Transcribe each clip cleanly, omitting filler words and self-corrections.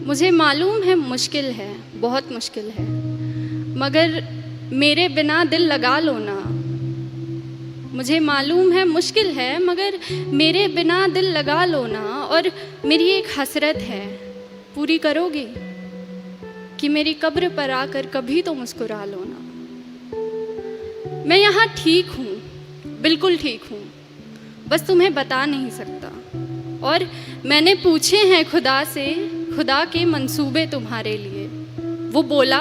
मुझे मालूम है मुश्किल है, बहुत मुश्किल है, मगर मेरे बिना दिल लगा लो ना। मुझे मालूम है मुश्किल है, मगर मेरे बिना दिल लगा लो ना। और मेरी एक हसरत है, पूरी करोगे कि मेरी कब्र पर आकर कभी तो मुस्कुरा लो ना। मैं यहाँ ठीक हूँ, बिल्कुल ठीक हूँ, बस तुम्हें बता नहीं सकता। और मैंने पूछे हैं खुदा से, खुदा के मंसूबे तुम्हारे लिए। वो बोला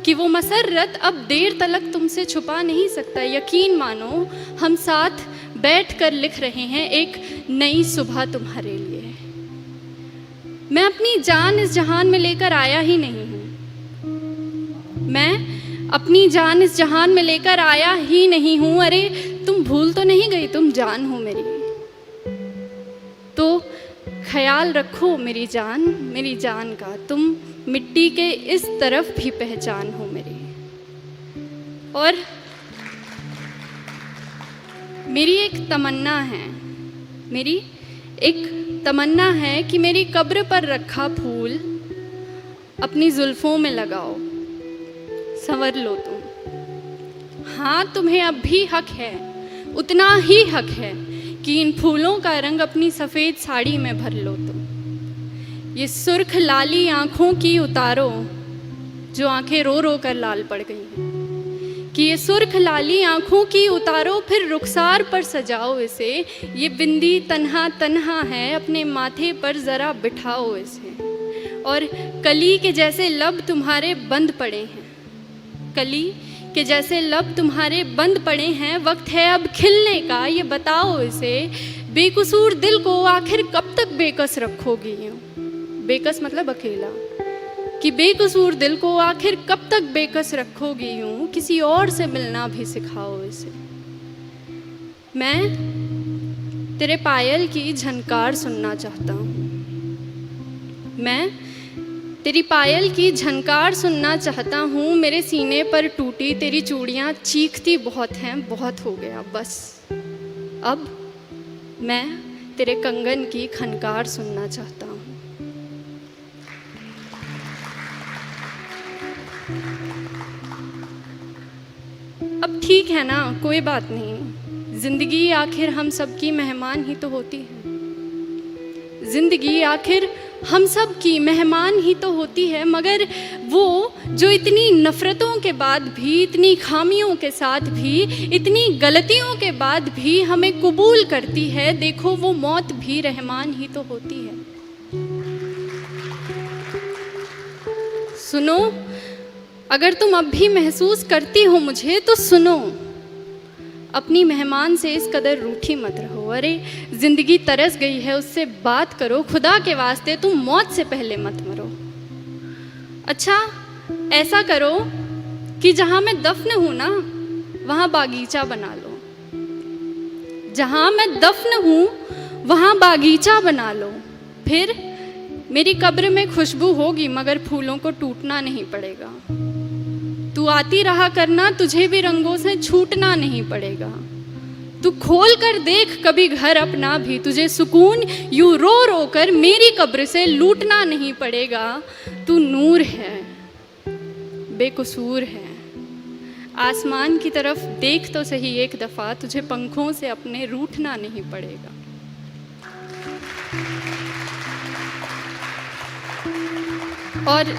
कि वो मसर्रत अब देर तलक तुमसे छुपा नहीं सकता। यकीन मानो हम साथ बैठ कर लिख रहे हैं एक नई सुबह तुम्हारे लिए। मैं अपनी जान इस जहान में लेकर आया ही नहीं हूँ, मैं अपनी जान इस जहान में लेकर आया ही नहीं हूँ। अरे तुम भूल तो नहीं गई, तुम जान हो मेरी, तो ख्याल रखो मेरी जान का। तुम मिट्टी के इस तरफ भी पहचान हो मेरी। और मेरी एक तमन्ना है कि मेरी कब्र पर रखा फूल अपनी जुल्फों में लगाओ, संवर लो तुम। हाँ, तुम्हें अब भी हक है, उतना ही हक है कि इन फूलों का रंग अपनी सफ़ेद साड़ी में भर लो तुम। ये सुर्ख लाली आँखों की उतारो, जो आँखें रो रो कर लाल पड़ गई हैं, कि ये सुर्ख लाली आँखों की उतारो, फिर रुखसार पर सजाओ इसे। ये बिंदी तन्हा तन्हा है, अपने माथे पर ज़रा बिठाओ इसे। और कली के जैसे लब तुम्हारे बंद पड़े हैं, कली के जैसे लब तुम्हारे बंद पड़े हैं, वक्त है अब खिलने का, ये बताओ इसे। बेकसूर दिल को आखिर कब तक बेकस रखोगी यूँ, बेकस मतलब अकेला, कि बेकसूर दिल को आखिर कब तक बेकस रखोगी यूँ, किसी और से मिलना भी सिखाओ इसे। मैं तेरे पायल की झनकार सुनना चाहता हूँ, मैं तेरी पायल की झनकार सुनना चाहता हूँ। मेरे सीने पर टूटी तेरी चूड़ियाँ चीखती बहुत हैं, बहुत हो गया बस। अब मैं तेरे कंगन की खनकार सुनना चाहता हूँ। अब ठीक है ना, कोई बात नहीं, जिंदगी आखिर हम सबकी मेहमान ही तो होती है। जिंदगी आखिर हम सब की मेहमान ही तो होती है, मगर वो जो इतनी नफ़रतों के बाद भी, इतनी खामियों के साथ भी, इतनी गलतियों के बाद भी हमें कबूल करती है, देखो वो मौत भी रहमान ही तो होती है। सुनो, अगर तुम अब भी महसूस करती हो मुझे तो सुनो, अपनी मेहमान से इस कदर रूठी मत रहो। अरे ज़िंदगी तरस गई है, उससे बात करो, खुदा के वास्ते तुम मौत से पहले मत मरो। अच्छा ऐसा करो कि जहाँ मैं दफन हूँ ना, वहाँ बागीचा बना लो। जहाँ मैं दफन हूँ वहाँ बागीचा बना लो, फिर मेरी कब्र में खुशबू होगी, मगर फूलों को टूटना नहीं पड़ेगा। तू आती रहा करना, तुझे भी रंगों से छूटना नहीं पड़ेगा। तू खोल कर देख कभी घर अपना भी, तुझे सुकून यूं रो रो कर मेरी कब्र से लूटना नहीं पड़ेगा। तू नूर है, बेकसूर है, आसमान की तरफ देख तो सही एक दफ़ा, तुझे पंखों से अपने रूठना नहीं पड़ेगा। और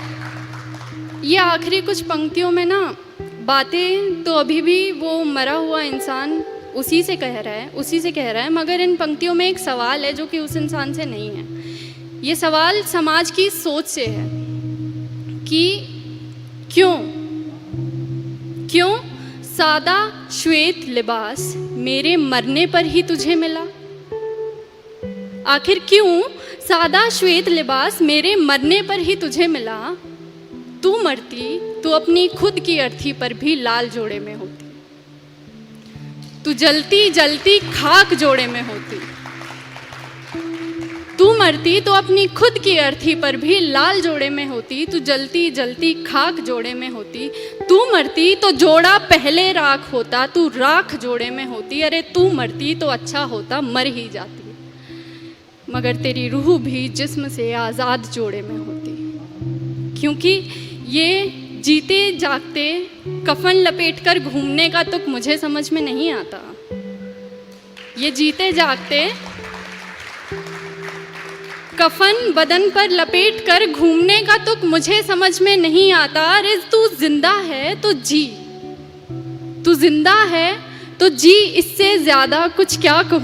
ये आखिरी कुछ पंक्तियों में ना बातें तो अभी भी वो मरा हुआ इंसान उसी से कह रहा है, मगर इन पंक्तियों में एक सवाल है जो कि उस इंसान से नहीं है। ये सवाल समाज की सोच से है कि क्यों सादा श्वेत लिबास मेरे मरने पर ही तुझे मिला। आखिर क्यों सादा श्वेत लिबास मेरे मरने पर ही तुझे मिला। तू मरती तो अपनी खुद की अर्थी पर भी लाल जोड़े में होती, तू जलती जलती खाक जोड़े में होती। तू मरती तो अपनी खुद की अर्थी पर भी लाल जोड़े में होती, तू जलती जलती खाक जोड़े में होती। तू मरती तो जोड़ा पहले राख होता, तू राख जोड़े में होती। अरे तू मरती तो अच्छा होता, मर ही जाती, मगर तेरी रूह भी जिस्म से आज़ाद जोड़े में होती। क्योंकि ये जीते जागते कफन लपेट कर घूमने का तुक मुझे समझ में नहीं आता। ये जीते जागते कफन बदन पर लपेट कर घूमने का तुक मुझे समझ में नहीं आता। अरे तू जिंदा है तो जी, तू जिंदा है तो जी, इससे ज्यादा कुछ क्या कहूँ।